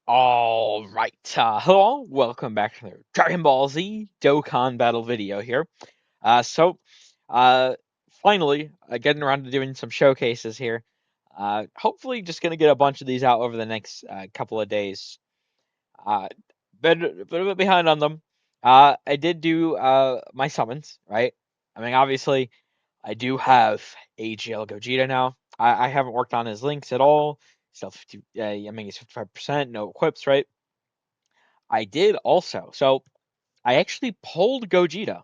Alright, hello, welcome back to the Dragon Ball Z Dokkan battle video here. So, uh, finally, getting around to doing some showcases here. Hopefully just gonna get a bunch of these out over the next couple of days. Uh, been a bit behind on them. I did do my summons, right? I mean, obviously, I do have AGL Gogeta now. I haven't worked on his links at all. Still 50, I mean, he's 55%, no equips, right? I did also. So I actually pulled Gogeta,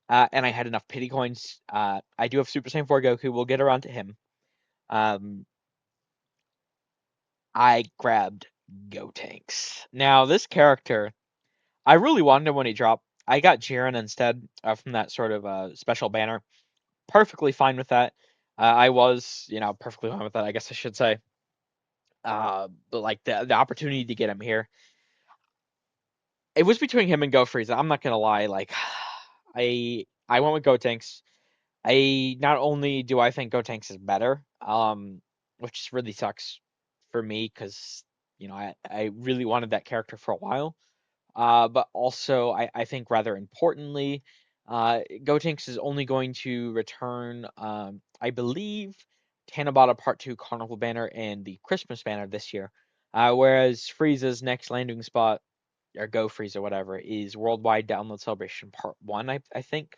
and I had enough pity coins. I do have Super Saiyan 4 Goku. We'll get around to him. Um, I grabbed Gotenks. Now, this character, I really wanted him when he dropped. I got Jiren instead from that sort of special banner. Perfectly fine with that. I was, perfectly fine with that, I guess I should say. But like the opportunity to get him here, it was between him and Go Frieza. I'm not gonna lie, like I went with Gotenks. I not only do I think Gotenks is better, which really sucks for me because I really wanted that character for a while. But also I think rather importantly, Gotenks is only going to return, I believe, Tanabata Part 2 Carnival banner and the Christmas banner this year. Whereas Frieza's next landing spot, or Go Frieza, whatever, is Worldwide Download Celebration Part 1, I think.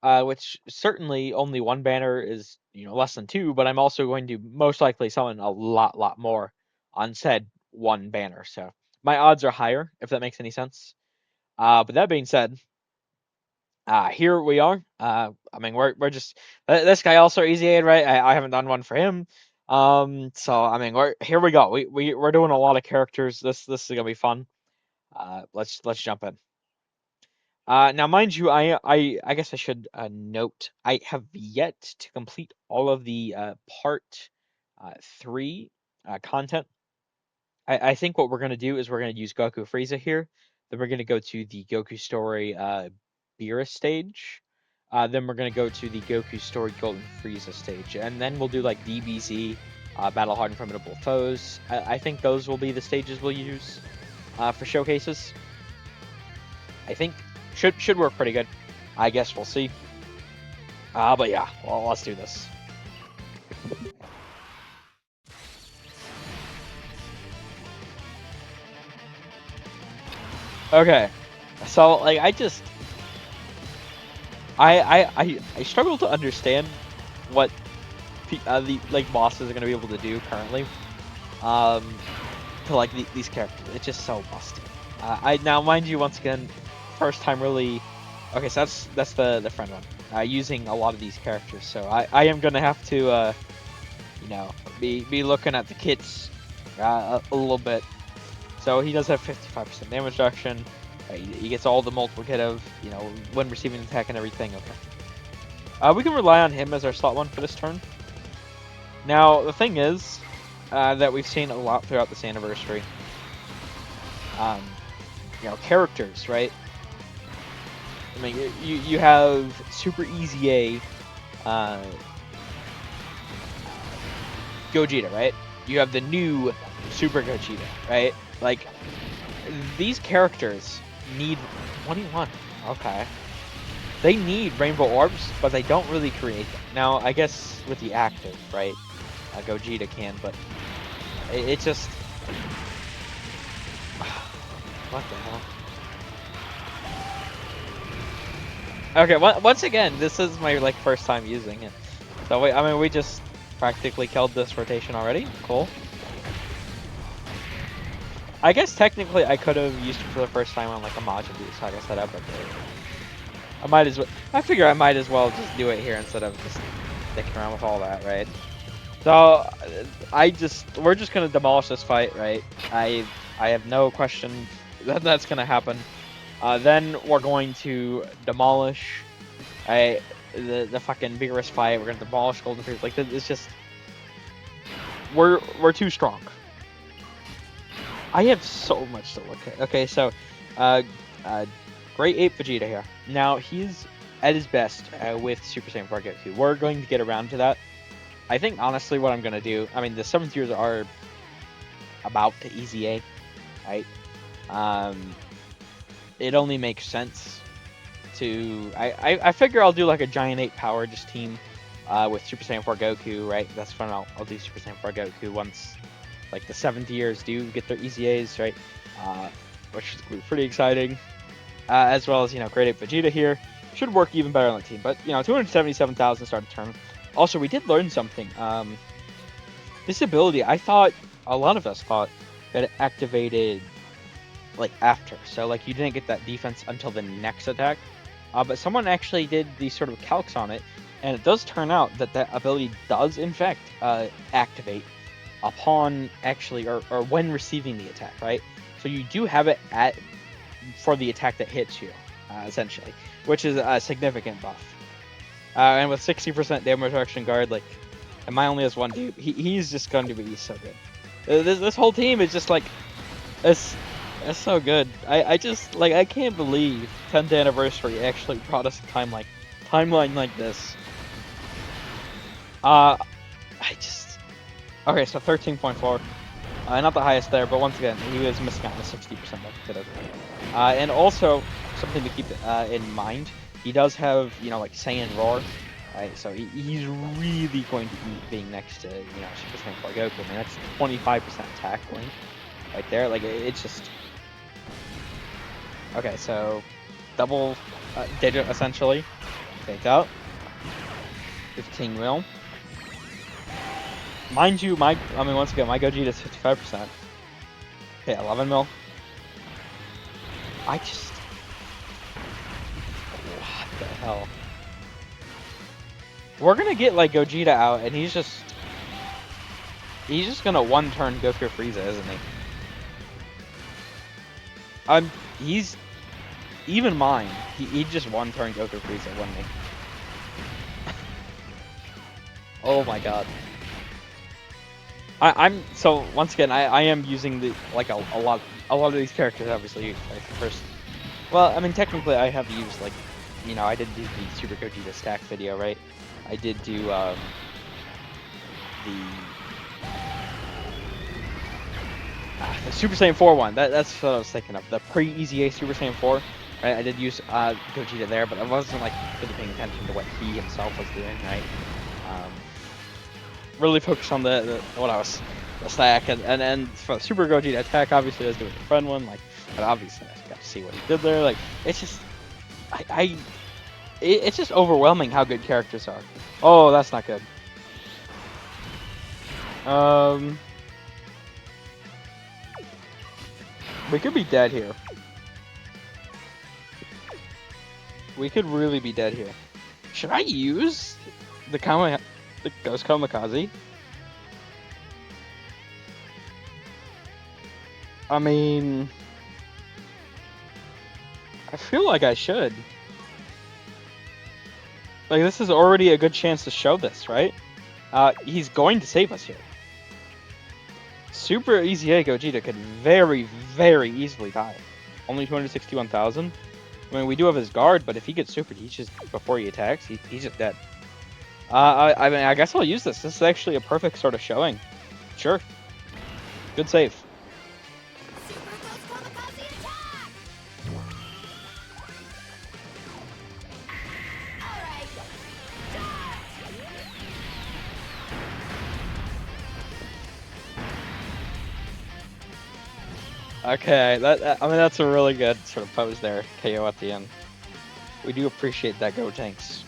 Which certainly only one banner is, less than two, but I'm also going to most likely summon a lot more on said one banner. So my odds are higher, if that makes any sense. But that being said, here we are. I mean, we're just this guy also easy aid, right? I haven't done one for him. So I mean, here we go. We're doing a lot of characters. This is gonna be fun. Let's jump in. Now, mind you, I guess I should note I have yet to complete all of the part 3 content. I think what we're gonna do is we're gonna use Goku Frieza here. Then we're gonna go to the Goku Story Beerus stage. Then we're gonna go to the Goku Story Golden Frieza stage, and then we'll do like DBZ, Battle Hard and Formidable Foes. I think those will be the stages we'll use for showcases. I think should work pretty good. I guess we'll see. But yeah, well, let's do this. Okay, so like I struggle to understand what the like bosses are gonna be able to do currently. Um, to like these characters, it's just so busted. I now mind you once again, first time really. Okay, so that's the friend one. Using a lot of these characters, so I am gonna have to be looking at the kits a little bit. So he does have 55% damage reduction. He gets all the multiplicative, when receiving attack and everything. Okay. We can rely on him as our slot one for this turn. Now the thing is that we've seen a lot throughout this anniversary. Um, characters, right? I mean, you have Super Easy A, Gogeta, right? You have the new Super Gogeta, right? Like, these characters need... What do you want? Okay. They need Rainbow Orbs, but they don't really create them. Now, I guess with the active, right? Gogeta can, but it just... What the hell? Okay, once again, this is my first time using it. So we just practically killed this rotation already. Cool. I guess technically I could have used it for the first time on like a Majin Buu Saga setup, but I might as well. I figure I might as well just do it here instead of just sticking around with all that, right? So we're just gonna demolish this fight, right? I have no question that that's gonna happen. Then we're going to demolish the fucking vigorous fight. We're gonna demolish Golden Freeze. Like it's just we're too strong. I have so much to look at. Okay, so uh, Great Ape Vegeta here. Now he's at his best with Super Saiyan 4 Goku. We're going to get around to that. I think honestly what I'm gonna do. I mean the 7th years are about to easy A. right? It only makes sense to... I figure I'll do like a Giant Ape Power just team with Super Saiyan 4 Goku, right? That's fun. I'll do Super Saiyan 4 Goku once like the 7th years do get their EZAs, right? Which is gonna be pretty exciting. As well as, Great Ape Vegeta here. Should work even better on the team. But, 277,000 started turn. Also, we did learn something. This ability, I thought, a lot of us thought, that it activated, like, after. So, like, you didn't get that defense until the next attack. But someone actually did these sort of calcs on it. And it does turn out that that ability does, in fact, activate upon actually, or when receiving the attack, right? So you do have it for the attack that hits you, essentially, which is a significant buff. And with 60% damage reduction guard, like, and my only has one dude, he's just going to be so good. This whole team is just like, it's so good. I just, like, I can't believe 10th anniversary actually brought us a timeline like this. Okay, so 13.4. Not the highest there, but once again, he was missing out on a 60% benefit. And also, something to keep in mind, he does have, like Saiyan Roar, right? So he's really going to be being next to, Super Saiyan 4 Goku. I mean, that's 25% attack link right there. Like, it's just... Okay, so double digit, essentially. Take out. 15 mil. Mind you, once again, my Gogeta is 55%. Okay, 11 mil. What the hell? We're gonna get, like, Gogeta out, and he's just gonna one-turn Goku Frieza, isn't he? He's... Even mine, he'd just one-turn Goku Frieza, wouldn't he? Oh my god. So once again, I am using the a lot of these characters obviously like first. Well, I mean technically I have used like I did do the Super Gogeta stack video, right? I did do the Super Saiyan 4 one. That's what I was thinking of. The pre-EZA Super Saiyan 4. Right? I did use Gogeta there, but I wasn't like really paying attention to what he himself was doing, right? Really focus on the stack and for the Super Gogeta attack, obviously I was doing the friend one, like, but obviously I got to see what he did there. Like, it's just it's just overwhelming how good characters are. Oh, that's not good. We could be dead here. We could really be dead here. Should I use the Ghost Kamikaze? I mean, I feel like I should. Like, this is already a good chance to show this, right? He's going to save us here. Super EZA Gogeta could very, very easily die. Only 261,000. I mean, we do have his guard, but if he gets supered, before he attacks, he's just dead. I mean, I guess I'll use this. This is actually a perfect sort of showing. Sure. Good save. Okay, I mean, that's a really good sort of pose there. KO at the end. We do appreciate that, Gotenks.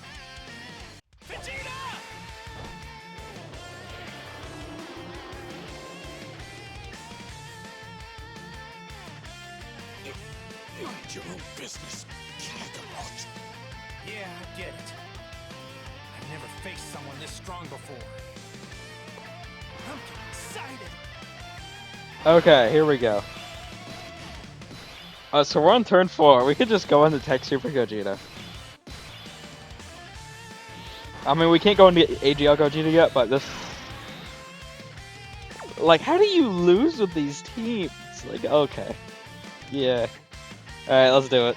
Mind your own business, Kakarot. Yeah, I get it. I've never faced someone this strong before. I'm getting excited. Okay, here we go. So we're on turn 4. We could just go into Tech Super Gogeta. I mean, we can't go into AGL Gogeta yet, but this... Like, how do you lose with these teams? Like, okay. Yeah. Alright, let's do it.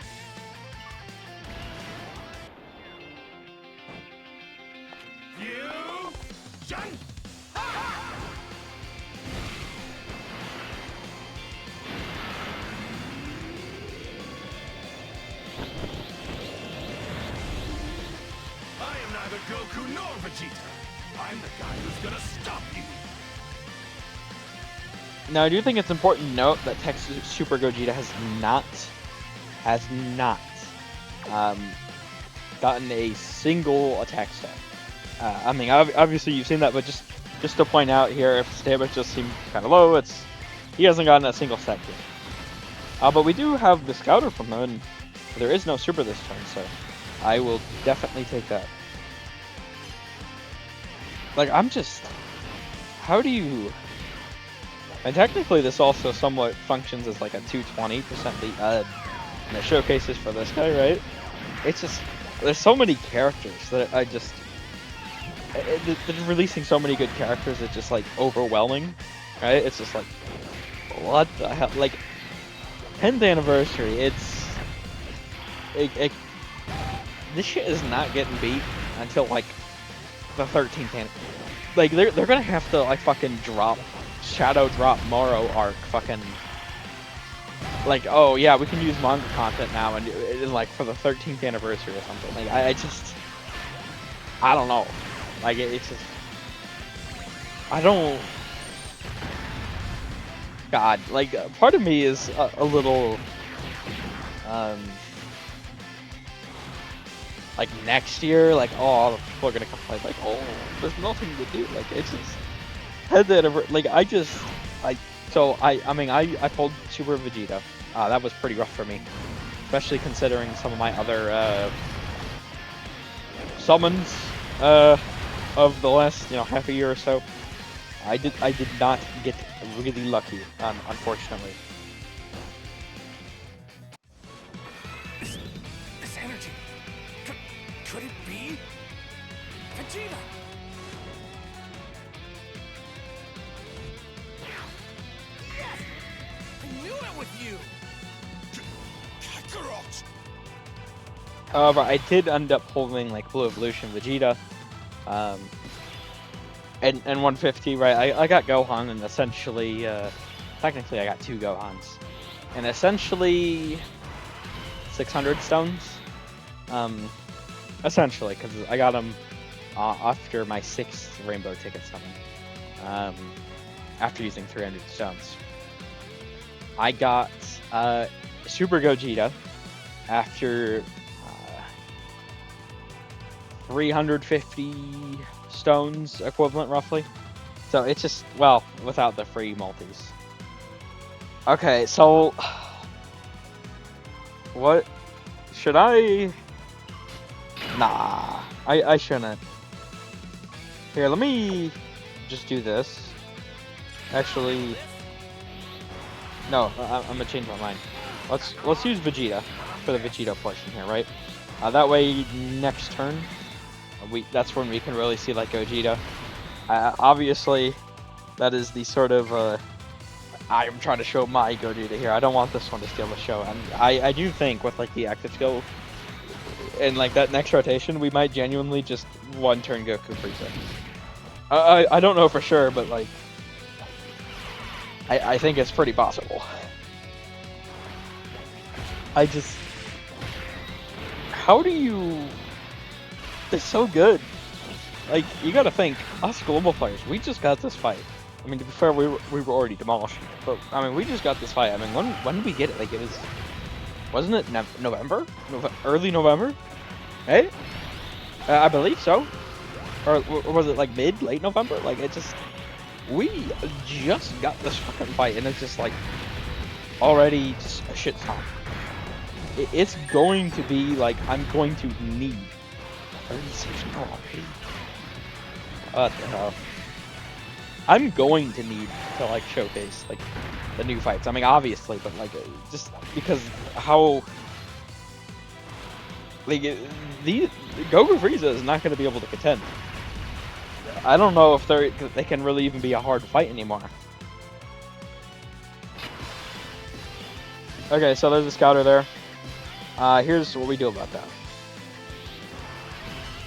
Goku nor Vegeta. I'm the guy who's gonna stop you. Now, I do think it's important to note that Super Gogeta has not gotten a single attack stat. I mean, obviously you've seen that, but just to point out here, if his damage just seems kind of low, he hasn't gotten a single stat yet. But we do have the Scouter from him, and there is no Super this turn, so I will definitely take that. Like, how do you... And technically this also somewhat functions as like a 220% lead in the showcases for this guy, right? It's just, there's so many characters that they're releasing so many good characters, it's just like overwhelming, right? It's just like, what the hell? Like, 10th anniversary, this shit is not getting beat until like the 13th like they're gonna have to like fucking shadow drop Moro arc fucking like, oh yeah, we can use manga content now and like for the 13th anniversary or something. Like I don't know. Like it's just I don't God, like part of me is a little like next year, like, oh, people are gonna complain, like, oh, there's nothing to do. Like, it's just like I pulled Super Vegeta. That was pretty rough for me, especially considering some of my other summons of the last half a year or so. I did not get really lucky, unfortunately. This energy. Could it be Vegeta? Yes! I knew it with you. Kakarot! However, I did end up pulling like Blue Evolution Vegeta, and 150. Right, I got Gohan, and essentially, technically, I got 2 Gohans, and essentially 600 stones. Essentially, because I got them after my 6th Rainbow Ticket summon, after using 300 stones. I got Super Gogeta after 350 stones equivalent, roughly. So it's just, well, without the free multis. Okay, so what should I... Nah, I shouldn't. Here, let me just do this. Actually, no, I'm gonna change my mind. Let's use Vegeta for the Vegeta portion here, right? That way, next turn, that's when we can really see like Gogeta. Obviously, that is the sort of I'm trying to show my Gogeta here. I don't want this one to steal the show, and I do think with like the active skill and like that next rotation, we might genuinely just one-turn Goku Frieza. I don't know for sure, but like I think it's pretty possible. How do you... It's so good. Like, you gotta think, us global players, we just got this fight. I mean, to be fair, we were already demolished. But, I mean, we just got this fight. I mean, when did we get it? Like, it was... Wasn't it November? Early November? Hey? I believe so. Or was it, like, late November? Like, it just... We just got this fucking fight, and it's just, like, already just a shit ton. It's going to be, like, I'm going to need 36 already. What the hell? I'm going to need to like showcase like the new fights. I mean, obviously, but like just because how like the Goku Frieza is not going to be able to contend. I don't know if they can really even be a hard fight anymore. Okay, so there's a scouter there. Here's what we do about that.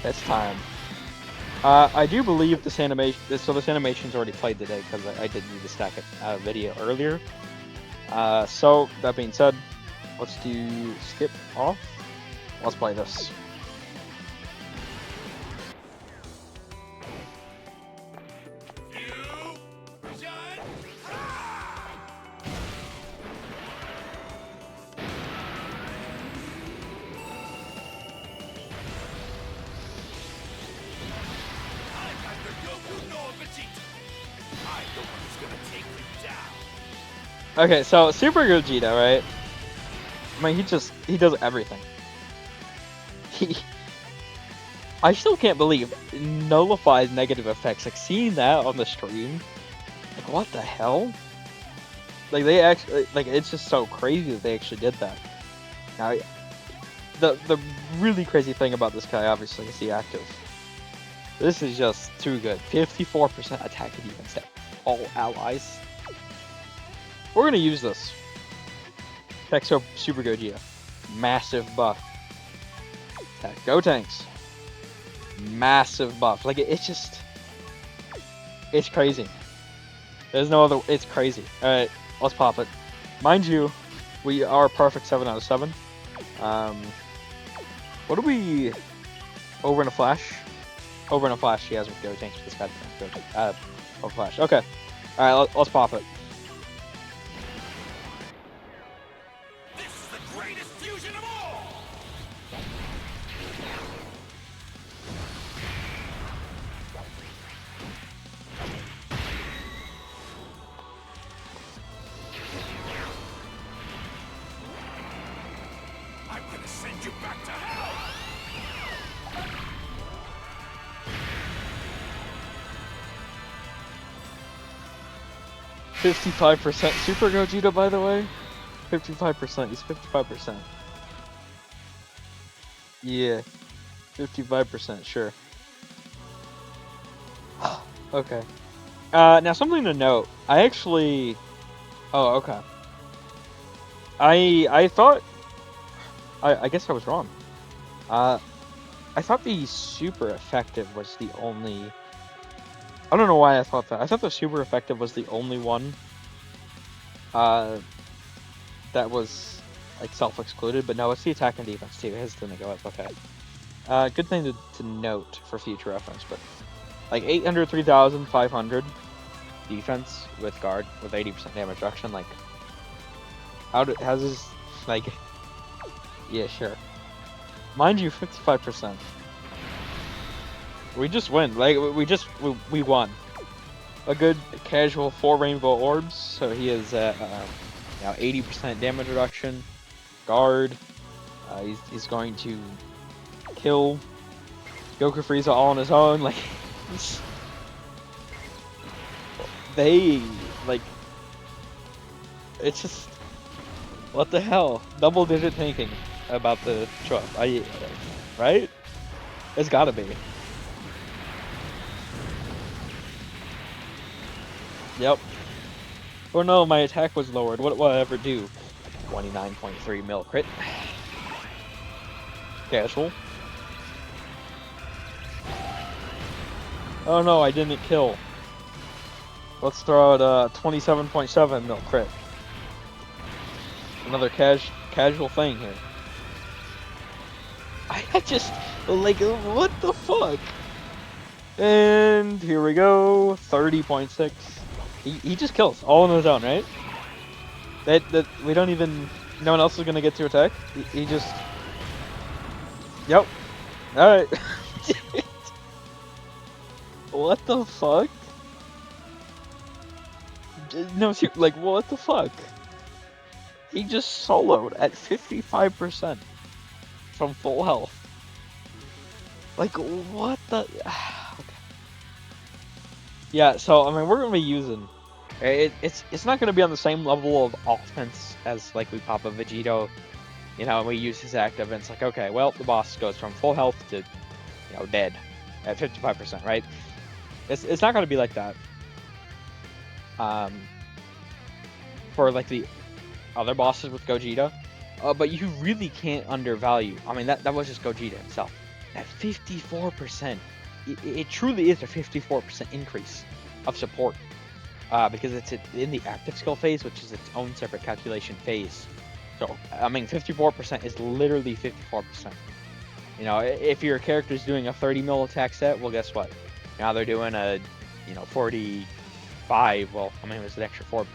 It's time. I do believe this animation. So this animation's already played today because I did need to stack a video earlier. So that being said, let's do skip off. Let's play this. Okay, so Super Gogeta, right? I mean, he does everything. He, I still can't believe it nullifies negative effects. Like seeing that on the stream, like what the hell? Like they actually, like it's just so crazy that they actually did that. Now, the really crazy thing about this guy, obviously, is the active. This is just too good. 54% attack and defense to all allies. We're gonna use this. Texo Super Gogeta. Massive buff. Attack Gotenks. Massive buff. Like, it's just... It's crazy. There's no other... It's crazy. Alright, let's pop it. Mind you, we are a perfect 7 out of 7. What do we... Over in a flash? Over in a flash, he has with Gotenks with this guy. Over flash. Okay. Alright, let's pop it. This is the greatest fusion of all! I'm gonna send you back to hell! 55% Super Gogeta, by the way. 55%. He's 55%. Yeah. 55%, sure. Okay. Now something to note. I actually... Oh, okay. I thought... I guess I was wrong. I thought the super effective was the only... I don't know why I thought that. I thought the super effective was the only one that was like self-excluded, but no, it's the attack and defense too. His didn't go up. Okay. Good thing to note for future reference, but like 803,500 defense with guard with 80% damage reduction. Like, how's this like? Yeah, sure. Mind you, 55%. We just win. Like we won. A good casual 4 rainbow orbs. So he is at now 80% damage reduction. Guard. He's going to kill Goku Frieza all on his own. Like they like. It's just what the hell? Double digit tanking about the truck. Right? It's gotta be. Yep. Oh no, my attack was lowered. What will I ever do? 29.3 mil crit. Casual. Oh no, I didn't kill. Let's throw out 27.7 mil crit. Another casual thing here. I just like what the fuck? And here we go. 30.6. He just kills all on his own, right? That we don't even. No one else is gonna get to attack. He just. Yep. All right. What the fuck? No, like what the fuck? He just soloed at 55% from full health. Like what the? Okay. Yeah. So I mean, we're gonna be using. It's not going to be on the same level of offense as like we pop a Vegito, you know, and we use his active, and it's like, okay, well, the boss goes from full health to, dead at 55%, right? It's not going to be like that. For like the other bosses with Gogeta, but you really can't undervalue. I mean, that was just Gogeta himself. At 54%, it truly is a 54% increase of support. Because it's in the active skill phase, which is its own separate calculation phase. So, I mean, 54% is literally 54%. You know, if your character's doing a 30 mil attack set, well, guess what? Now they're doing a, 45, well, I mean, it was an extra 4%,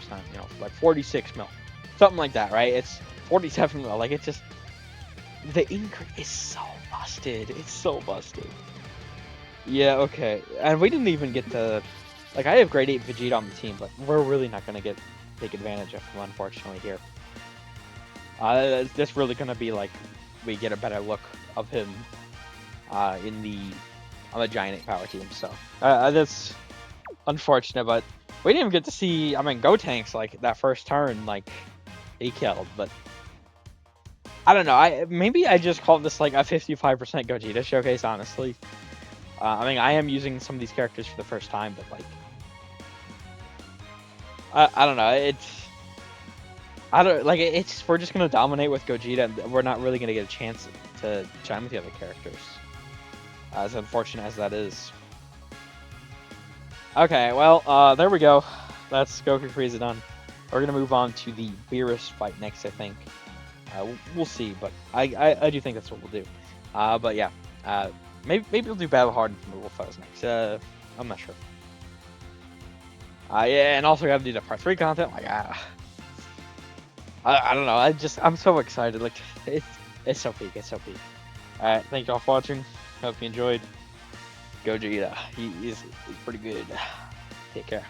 like 46 mil. Something like that, right? It's 47 mil. Like, it's just, the increase is so busted. It's so busted. Yeah, okay. And we didn't even get to... Like, I have Great Ape Vegeta on the team, but we're really not going to get take advantage of him, unfortunately, here. This really gonna be like we get a better look of him in on the Giant Ape Power Team. So that's unfortunate, but we didn't even get to see. I mean, Gotenks like that first turn, like he killed, but I don't know. Maybe I just called this like a 55% Gogeta showcase. Honestly, I mean, I am using some of these characters for the first time, but like I don't know. I don't like it's we're just gonna dominate with Gogeta, and we're not really gonna get a chance to chime with the other characters. As unfortunate as that is. Okay, well, there we go. That's Goku Frieza done. We're gonna move on to the Beerus fight next, I think. We'll see, but I do think that's what we'll do. But yeah, maybe we'll do Battle Hardened from the Wolf Foes next. I'm not sure. Yeah, and also we have to do the part 3 content. Like, I don't know. I'm so excited. Like, it's so peak. It's so peak. Alright, thank you all for watching. Hope you enjoyed. Gogeta. He's pretty good. Take care.